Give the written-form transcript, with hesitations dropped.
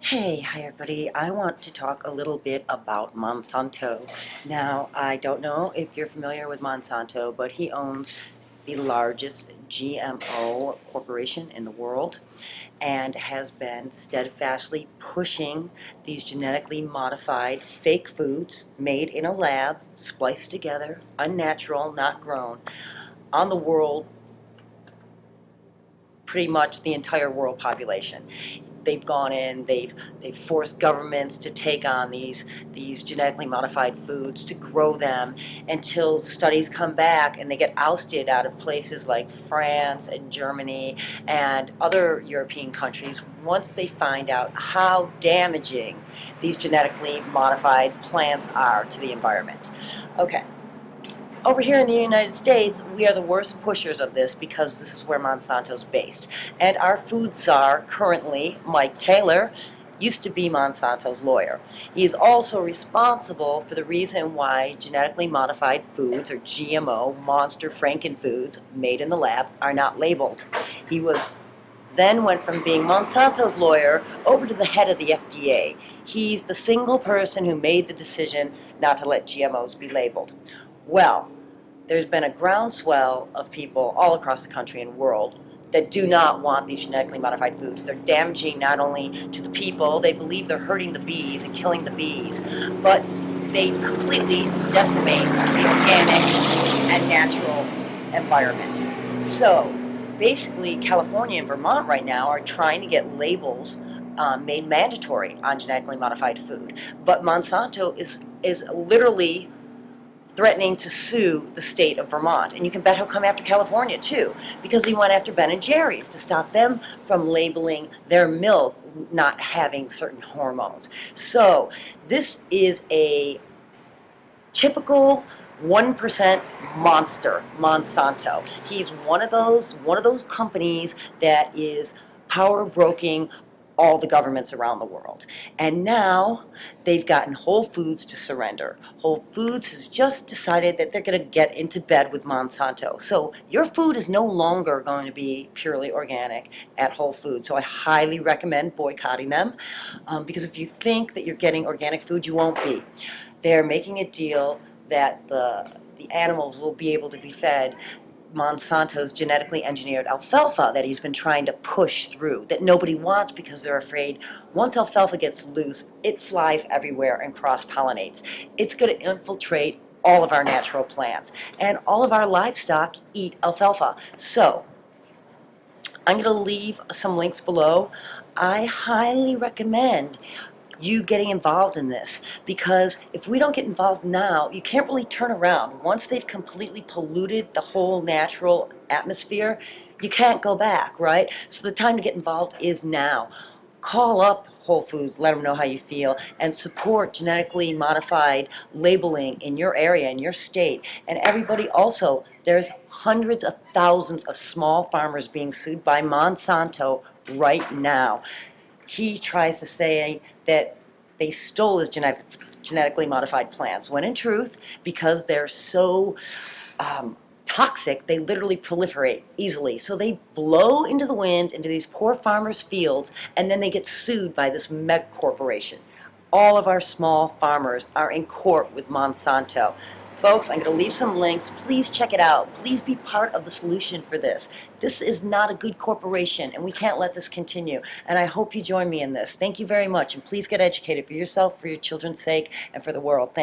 Hi everybody. I want to talk a little bit about Monsanto. Now, I don't know if you're familiar with Monsanto, but he owns the largest GMO corporation in the world and has been steadfastly pushing these genetically modified fake foods made in a lab, spliced together, unnatural, not grown, on the world, pretty much the entire world population. They've gone in, they've forced governments to take on these genetically modified foods, to grow them until studies come back and they get ousted out of places like France and Germany and other European countries once they find out how damaging these genetically modified plants are to the environment. Okay. Over here in the United States, we are the worst pushers of this because this is where Monsanto's based. And our food czar currently, Mike Taylor, used to be Monsanto's lawyer. He is also responsible for the reason why genetically modified foods, or GMO, monster frankenfoods made in the lab, are not labeled. He then went from being Monsanto's lawyer over to the head of the FDA. He's the single person who made the decision not to let GMOs be labeled. Well, there's been a groundswell of people all across the country and world that do not want these genetically modified foods. They're damaging not only to the people, they believe they're hurting the bees and killing the bees, but they completely decimate the organic and natural environment. So basically, California and Vermont right now are trying to get labels made mandatory on genetically modified food. But Monsanto is literally threatening to sue the state of Vermont. And you can bet he'll come after California too, because he went after Ben & Jerry's to stop them from labeling their milk not having certain hormones. So this is a typical 1% monster, Monsanto. He's one of those companies that is power broking all the governments around the world. And now they've gotten Whole Foods to surrender. Whole Foods has just decided that they're going to get into bed with Monsanto. So your food is no longer going to be purely organic at Whole Foods. So I highly recommend boycotting them because if you think that you're getting organic food, you won't be. They're making a deal that the animals will be able to be fed Monsanto's genetically engineered alfalfa that he's been trying to push through, that nobody wants because they're afraid once alfalfa gets loose, it flies everywhere and cross-pollinates. It's going to infiltrate all of our natural plants, and all of our livestock eat alfalfa. So I'm going to leave some links below. I highly recommend you getting involved in this, because if we don't get involved now, you can't really turn around. Once they've completely polluted the whole natural atmosphere, you can't go back, right? So the time to get involved is now. Call up Whole Foods, let them know how you feel, and support genetically modified labeling in your area, in your state. And everybody also, there's hundreds of thousands of small farmers being sued by Monsanto right now. He tries to say that they stole his genetically modified plants, when in truth, because they're so toxic, they literally proliferate easily. So they blow into the wind into these poor farmers' fields, and then they get sued by this mega corporation. All of our small farmers are in court with Monsanto. Folks, I'm going to leave some links. Please check it out. Please be part of the solution for this. This is not a good corporation, and we can't let this continue. And I hope you join me in this. Thank you very much, and please get educated for yourself, for your children's sake, and for the world. Thank